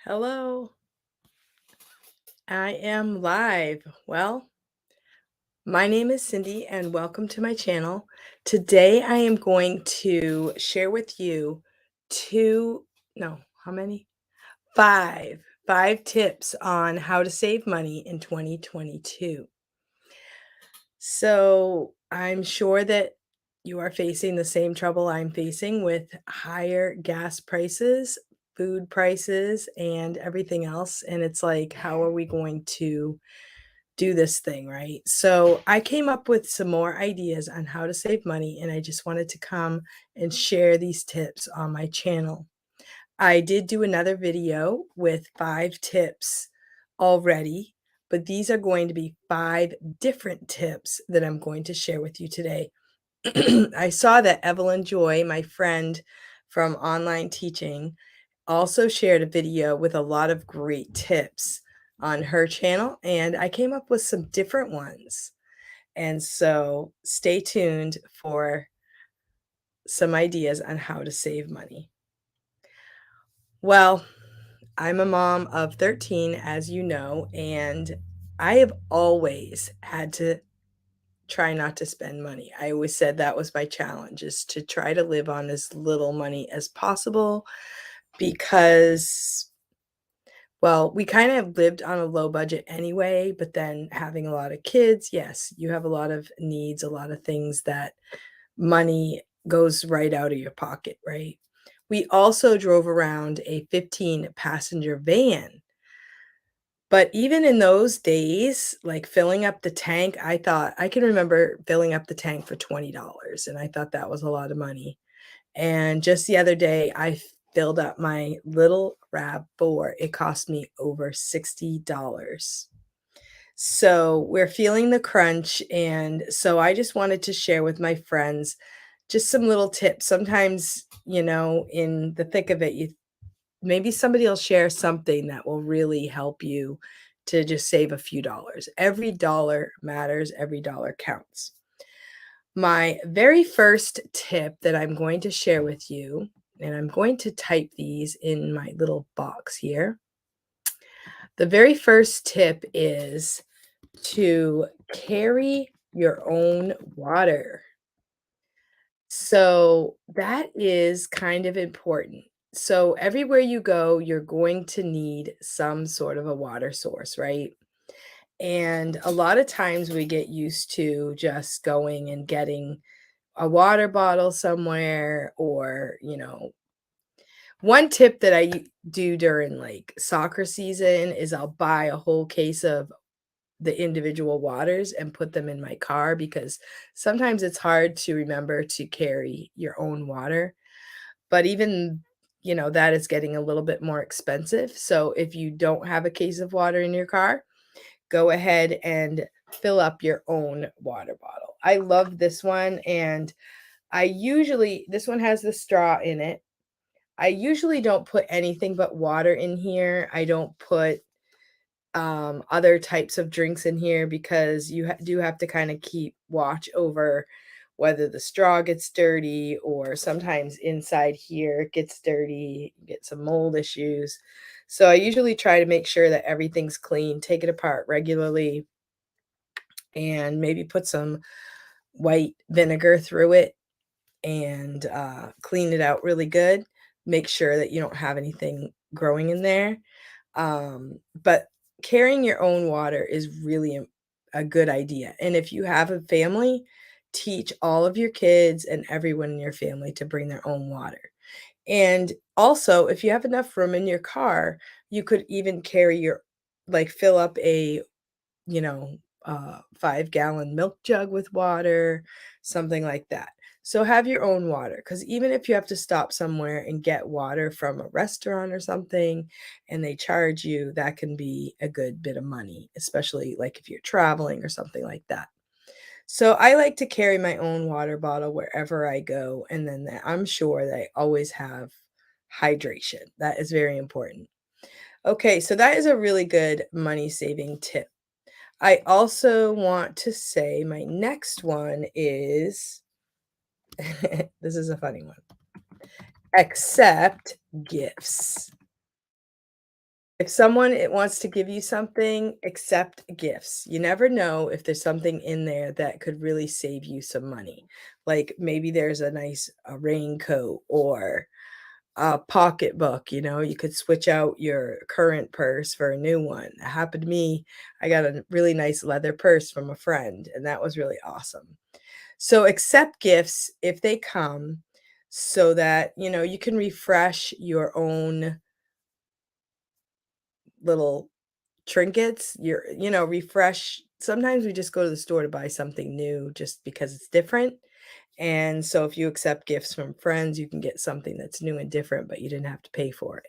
Hello, I am live. Well, my name is Cindy and welcome to my channel. Today I am going to share with you two, no, how many? Five tips on how to save money in 2022. So I'm sure that you are facing the same trouble I'm facing with higher gas prices, food prices, and everything else. And it's like, how are we going to do this thing, right? So I came up with some more ideas on how to save money, and I just wanted to come and share these tips on my channel. I did do another video with 5 tips already, but these are going to be 5 different tips that I'm going to share with you today. I saw that Evelyn Joy, my friend from online teaching, also shared a video with a lot of great tips on her channel, and I came up with some different ones. And so stay tuned for some ideas on how to save money. Well, I'm a mom of 13, as you know, and I have always had to try not to spend money. I always said that was my challenge, is to try to live on as little money as possible because, well, we kind of lived on a low budget anyway, but then having a lot of kids, yes, you have a lot of needs, a lot of things that money goes right out of your pocket, right? We also drove around a 15-passenger van, but even in those days, like filling up the tank, I thought I can remember filling up the tank for $20, and I thought that was a lot of money. And just the other day, I filled up my little RAV4. It cost me over $60. So we're feeling the crunch, and so I just wanted to share with my friends just some little tips. Sometimes, in the thick of it, you maybe somebody will share something that will really help you to just save a few dollars. Every dollar matters, every dollar counts. My very first tip that I'm going to share with you, and I'm going to type these in my little box here. The very first tip is to carry your own water. So that is kind of important. So everywhere you go, you're going to need some sort of a water source, right? And a lot of times we get used to just going and getting a water bottle somewhere, or, one tip that do during like soccer season is I'll buy a whole case of the individual waters and put them in my car because sometimes it's hard to remember to carry your own water. But even, that is getting a little bit more expensive. So if you don't have a case of water in your car, go ahead and fill up your own water bottle. I love this one, and this one has the straw in it. I usually don't put anything but water in here. I don't put other types of drinks in here because you do have to kind of keep watch over whether the straw gets dirty, or sometimes inside here it gets dirty, you get some mold issues. So I usually try to make sure that everything's clean, take it apart regularly, and maybe put some white vinegar through it and clean it out really good. Make sure that you don't have anything growing in there. But carrying your own water is really a good idea. And if you have a family, teach all of your kids and everyone in your family to bring their own water. And also, if you have enough room in your car, you could even carry fill up a, 5-gallon milk jug with water, something like that. So have your own water, because even if you have to stop somewhere and get water from a restaurant or something and they charge you, that can be a good bit of money, especially like if you're traveling or something like that. So I like to carry my own water bottle wherever I go, and then I'm sure that I always have hydration. That is very important. Okay, so that is a really good money saving tip. I also want to say my next one is this is a funny one. Accept gifts. If someone it wants to give you something, accept gifts. You never know if there's something in there that could really save you some money. Like maybe there's a nice a raincoat or a pocketbook, you know, you could switch out your current purse for a new one. It happened to me. I got a really nice leather purse from a friend, and that was really awesome. So accept gifts if they come so that, you know, you can refresh your own little trinkets, refresh. Sometimes we just go to the store to buy something new just because it's different. And so if you accept gifts from friends, you can get something that's new and different, but you didn't have to pay for it.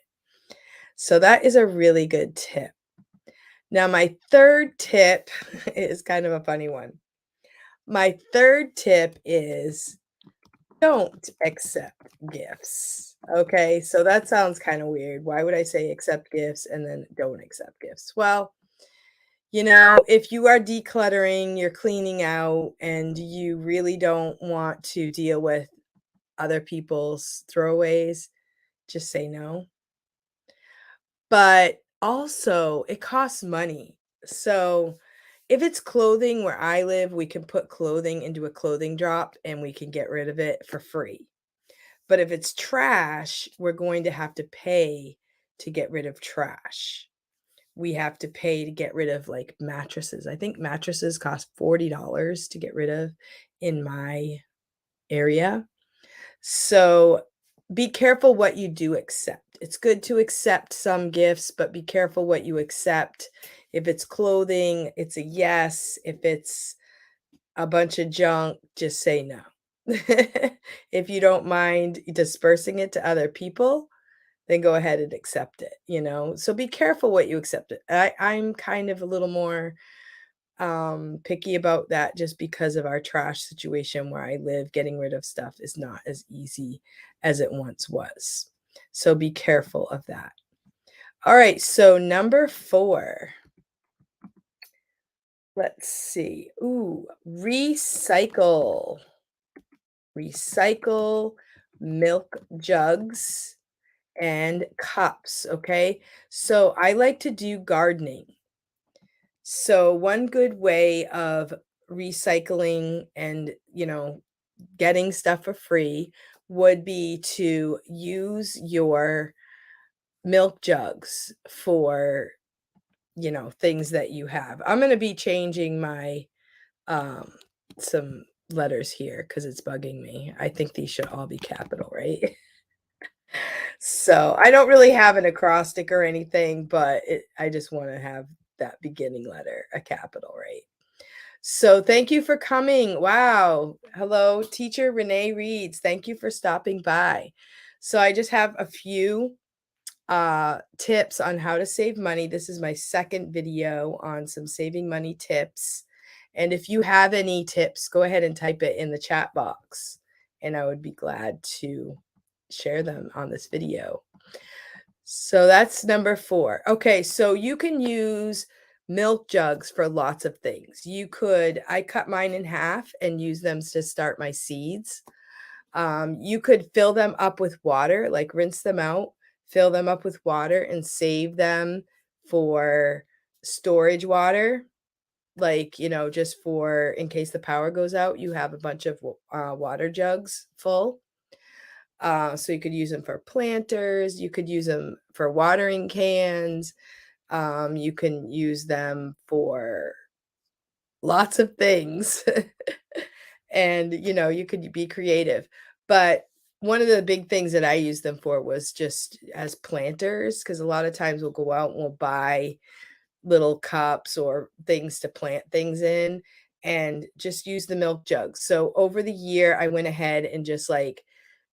So that is a really good tip. Now, my third tip is kind of a funny one. My third tip is don't accept gifts. Okay, so that sounds kind of weird. Why would I say accept gifts and then don't accept gifts? Well, you know, if you are decluttering, you're cleaning out, and you really don't want to deal with other people's throwaways, just say no. But also, it costs money. So, if it's clothing where I live, we can put clothing into a clothing drop and we can get rid of it for free. But if it's trash, we're going to have to pay to get rid of trash. We have to pay to get rid of, like, mattresses. I think mattresses cost $40 to get rid of in my area. So, be careful what you do accept. It's good to accept some gifts, but be careful what you accept. If it's clothing, it's a yes. If it's a bunch of junk, just say no. If you don't mind dispersing it to other people, then go ahead and accept it, you know? So be careful what you accept it. I'm kind of a little more picky about that just because of our trash situation where I live. Getting rid of stuff is not as easy as it once was. So be careful of that. All right, so number 4. Let's see. Ooh, recycle. Recycle milk jugs and cups, okay? So I like to do gardening. So one good way of recycling and, getting stuff for free would be to use your milk jugs for, things that you have. I'm going to be changing my um some letters here cuz it's bugging me. I think these should all be capital, right? So, I don't really have an acrostic or anything, but I just want to have that beginning letter a capital, right? So, thank you for coming. Wow. Hello, teacher Renee Reeds. Thank you for stopping by. So, I just have a few tips on how to save money. This is my second video on some saving money tips. And if you have any tips, go ahead and type it in the chat box, and I would be glad to share them on this video. So that's number 4. Okay, so you can use milk jugs for lots of things. I cut mine in half and use them to start my seeds. You could fill them up with water, like rinse them out, fill them up with water, and save them for storage water. Like, just for in case the power goes out, you have a bunch of water jugs full. So you could use them for planters, you could use them for watering cans, you can use them for lots of things. And, you could be creative. But one of the big things that I used them for was just as planters, because a lot of times we'll go out and we'll buy little cups or things to plant things in and just use the milk jugs. So over the year, I went ahead and just like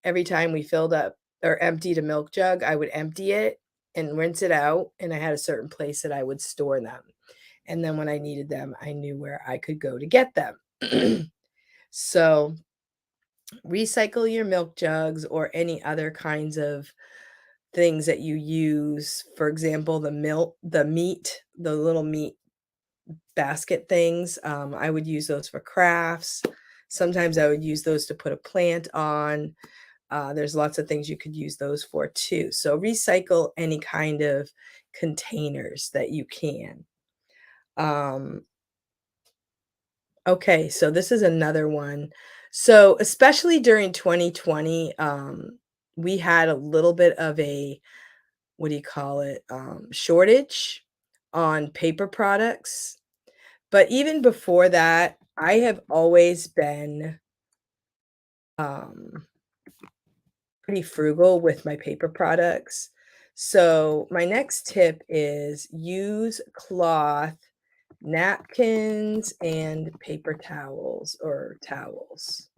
every time we filled up or emptied a milk jug, I would empty it and rinse it out. And I had a certain place that I would store them. And then when I needed them, I knew where I could go to get them. So recycle your milk jugs or any other kinds of things that you use. For example, the little meat basket things. I would use those for crafts. Sometimes I would use those to put a plant on. There's lots of things you could use those for too. So recycle any kind of containers that you can. Um, okay, so this is another one. So, especially during 2020, we had a little bit of a, what do you call it, shortage on paper products. But even before that, I have always been um, pretty frugal with my paper products. So, my next tip is use cloth napkins and paper towels or towels.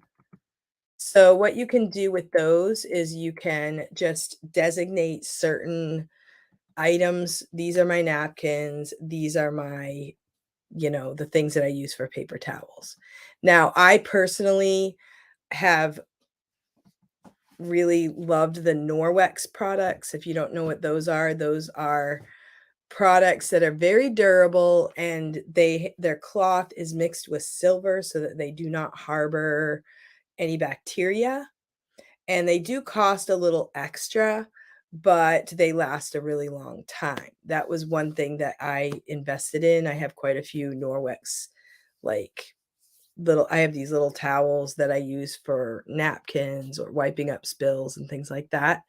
So, what you can do with those is you can just designate certain items. These are my napkins. These are my, the things that I use for paper towels. Now, I personally have really loved the Norwex products. If you don't know what those are products that are very durable, and their cloth is mixed with silver so that they do not harbor any bacteria, and they do cost a little extra, but they last a really long time. That was one thing that I invested in. I have quite a few Norwex, like, I have these little towels that I use for napkins or wiping up spills and things like that.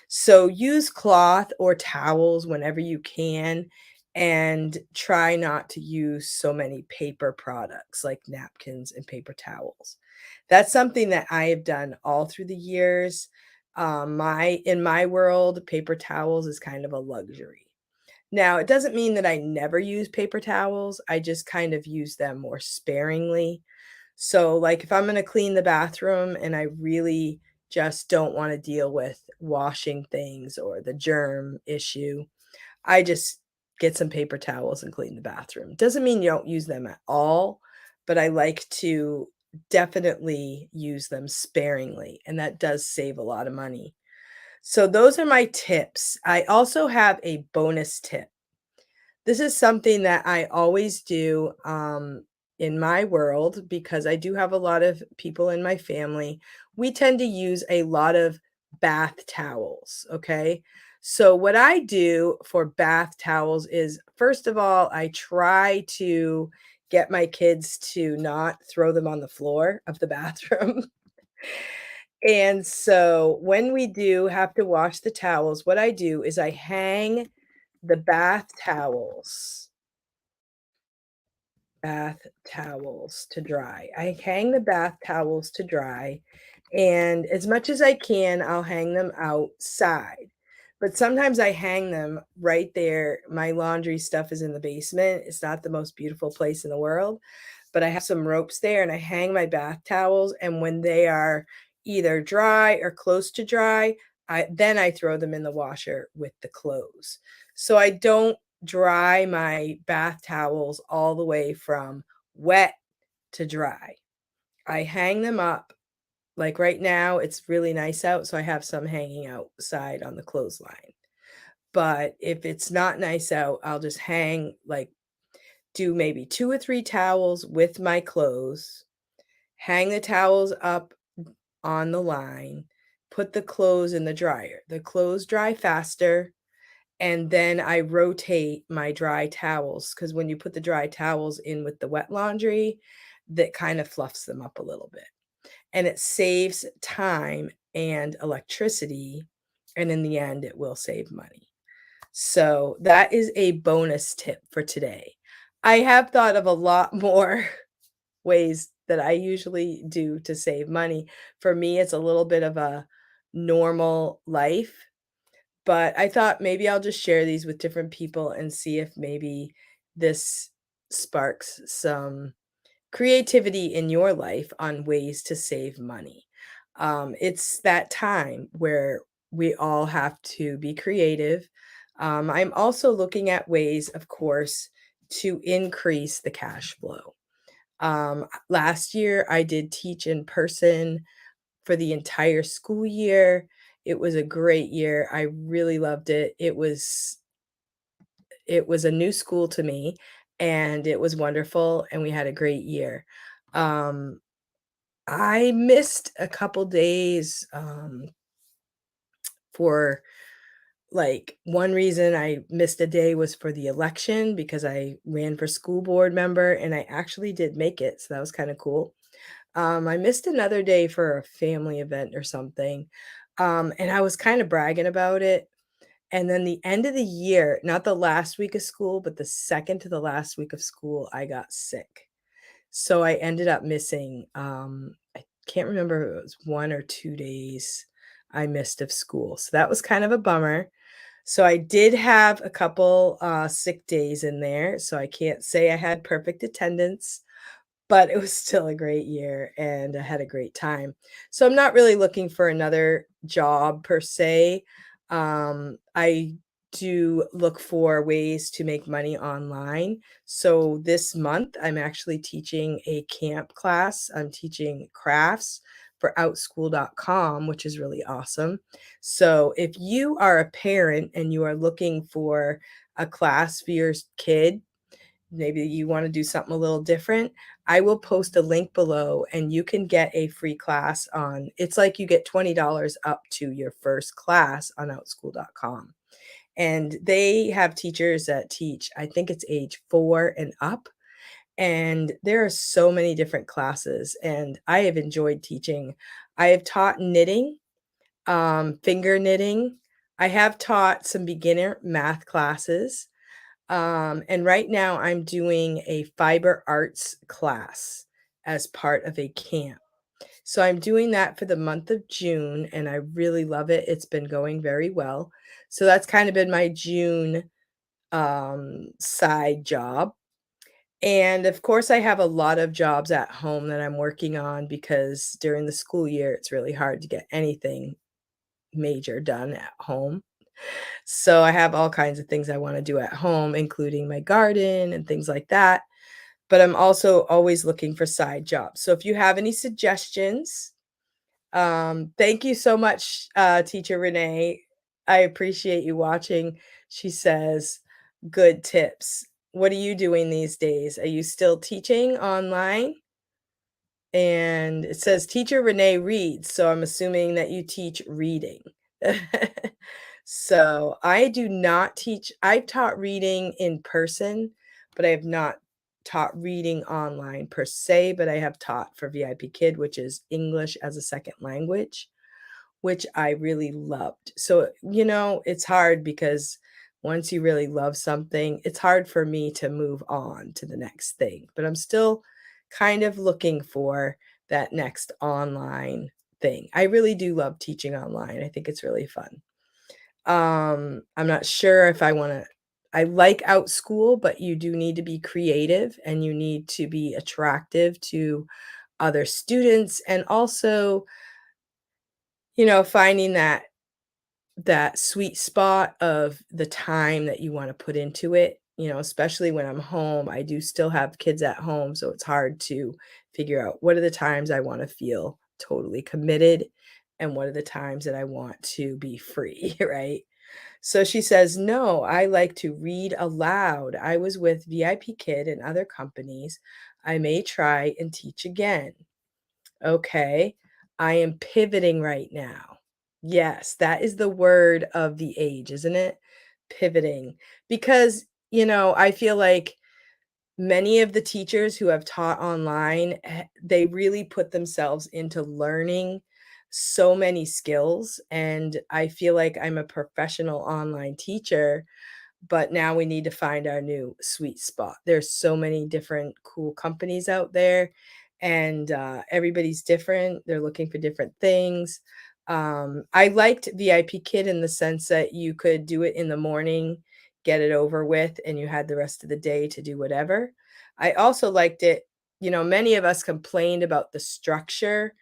So use cloth or towels whenever you can, and try not to use so many paper products like napkins and paper towels. That's something that I have done all through the years. My In my world, paper towels is kind of a luxury. Now, it doesn't mean that I never use paper towels. I just kind of use them more sparingly. So, like, if I'm gonna clean the bathroom and I really just don't wanna deal with washing things or the germ issue, I just get some paper towels and clean the bathroom. Doesn't mean you don't use them at all, but I like to definitely use them sparingly, and that does save a lot of money. So those are my tips. I also have a bonus tip. This is something that I always do, in my world, because I do have a lot of people in my family. We tend to use a lot of bath towels, okay? So what I do for bath towels is, first of all, I try to get my kids to not throw them on the floor of the bathroom. And so when we do have to wash the towels, what I do is I hang the bath towels to dry. I hang the bath towels to dry, and as much as I can, I'll hang them outside. But sometimes I hang them right there. My laundry stuff is in the basement. It's not the most beautiful place in the world, but I have some ropes there and I hang my bath towels, and when they are either dry or close to dry, I throw them in the washer with the clothes. So I don't dry my bath towels all the way from wet to dry. I hang them up. Like right now, it's really nice out, so I have some hanging outside on the clothesline. But if it's not nice out, I'll just do maybe 2 or 3 towels with my clothes, hang the towels up on the line, put the clothes in the dryer. The clothes dry faster, and then I rotate my dry towels, because when you put the dry towels in with the wet laundry, that kind of fluffs them up a little bit, and it saves time and electricity, and in the end, it will save money. So, that is a bonus tip for today. I have thought of a lot more ways that I usually do to save money. For me, it's a little bit of a normal life, but I thought maybe I'll just share these with different people and see if maybe this sparks some creativity in your life on ways to save money. It's that time where we all have to be creative. I'm also looking at ways, of course, to increase the cash flow. Last year, I did teach in person for the entire school year. It was a great year. I really loved it. It was a new school to me, and it was wonderful, and we had a great year. Um, I missed a couple days, for Like, one reason I missed a day was for the election because I ran for school board member and I actually did make it, so that was kinda cool. I missed another day for a family event or something, and I was kinda bragging about it, and then the end of the year, not the last week of school, but the 2nd to the last week of school, I got sick. So I ended up missing, I can't remember if it was 1 or 2 days I missed of school, so that was kind of a bummer. So I did have a couple, sick days in there, so I can't say I had perfect attendance, but it was still a great year, and I had a great time. So I'm not really looking for another job per se. I do look for ways to make money online. So this month, I'm actually teaching a camp class. I'm teaching crafts for outschool.com, which is really awesome. So if you are a parent and you are looking for a class for your kid, maybe you wanna do something a little different, I will post a link below and you can get a free class on it's like you get $20 up to your first class on outschool.com. And they have teachers that teach, I think it's age 4 and up, and there are so many different classes, and I have enjoyed teaching. I have taught knitting, finger knitting. I have taught some beginner math classes. And right now I'm doing a fiber arts class as part of a camp. So I'm doing that for the month of June and I really love it. It's been going very well. So that's kind of been my June side job. And of course, I have a lot of jobs at home that I'm working on because during the school year, it's really hard to get anything major done at home. So I have all kinds of things I wanna do at home, including my garden and things like that, but I'm also always looking for side jobs. So if you have any suggestions, thank you so much, Teacher Renee. I appreciate you watching. She says, "Good tips." What are you doing these days? Are you still teaching online? And it says Teacher Renee reads, so I'm assuming that you teach reading. So, I do not teach I've taught reading in person, but I have not taught reading online per se, but I have taught for VIP Kid, which is English as a second language, which I really loved. So, it's hard because once you really love something, it's hard for me to move on to the next thing, but I'm still kind of looking for that next online thing. I really do love teaching online. I think it's really fun. I'm not sure if I like Outschool, but you do need to be creative and you need to be attractive to other students and also, finding that sweet spot of the time that you wanna put into it, especially when I'm home. I do still have kids at home, so it's hard to figure out what are the times I wanna feel totally committed and what are the times that I want to be free, right? So she says, "No, I like to read aloud. I was with VIP Kid and other companies. I may try and teach again." Okay. I am pivoting right now. Yes, that is the word of the age, isn't it? Pivoting. Because, I feel like many of the teachers who have taught online, they really put themselves into learning so many skills. And I feel like I'm a professional online teacher, but now we need to find our new sweet spot. There's so many different cool companies out there, and everybody's different. They're looking for different things. I liked VIP Kid in the sense that you could do it in the morning, get it over with, and you had the rest of the day to do whatever. I also liked it. Many of us complained about the structure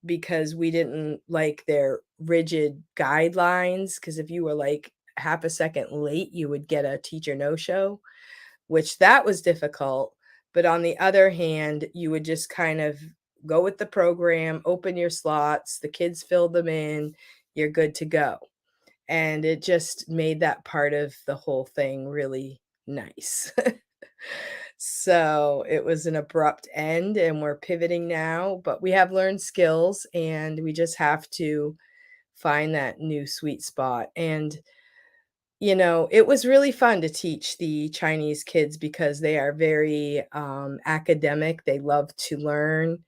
because we didn't like their rigid guidelines. Because if you were like half a second late, you would get a teacher no show, which that was difficult. But on the other hand, you would just kind of go with the program, open your slots, the kids filled them in, you're good to go. And it just made that part of the whole thing really nice. So it was an abrupt end, and we're pivoting now, but we have learned skills and we just have to find that new sweet spot. And It was really fun to teach the Chinese kids because they are very, academic, they love to learn,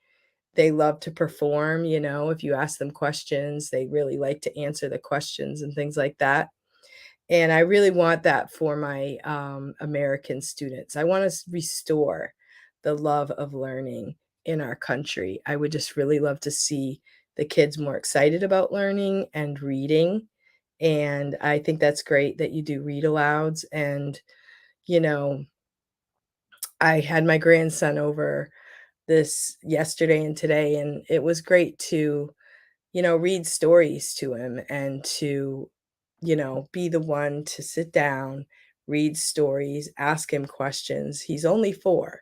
they love to perform, if you ask them questions, they really like to answer the questions and things like that. And I really want that for my, American students. I wanna restore the love of learning in our country. I would just really love to see the kids more excited about learning and reading, and I think that's great that you do read alouds, and, you know, I had my grandson over this yesterday and today, and it was great to read stories to him and to, be the one to sit down, read stories, ask him questions. He's only 4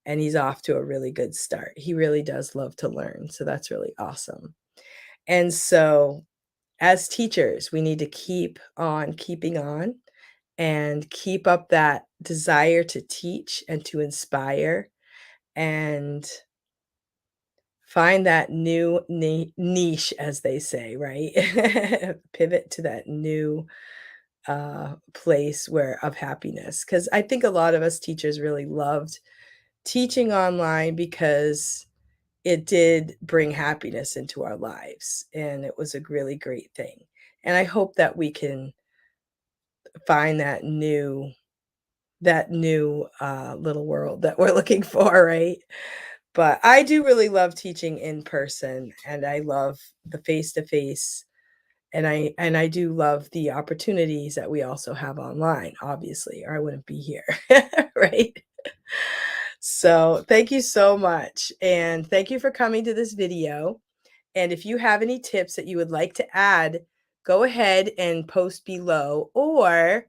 and he's off to a really good start. He really does love to learn. So that's really awesome. And so, as teachers, we need to keep on keeping on and keep up that desire to teach and to inspire and find that new niche, as they say, right? Pivot to that new, place where of happiness. Because I think a lot of us teachers really loved teaching online because it did bring happiness into our lives, and it was a really great thing. And I hope that we can find that new little world that we're looking for, right? But I do really love teaching in person, and I love the face-to-face, and I do love the opportunities that we also have online, obviously, or I wouldn't be here, right? So, thank you so much, and thank you for coming to this video, and if you have any tips that you would like to add, go ahead and post below, or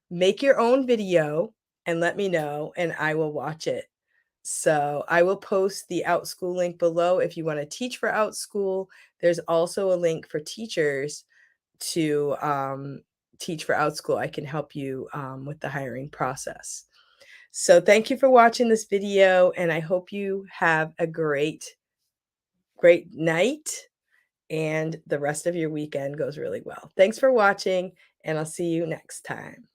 make your own video and let me know, and I will watch it. So I will post the OutSchool link below if you want to teach for OutSchool. There's also a link for teachers to teach for OutSchool. I can help you with the hiring process. So thank you for watching this video, and I hope you have a great night and the rest of your weekend goes really well. Thanks for watching, and I'll see you next time.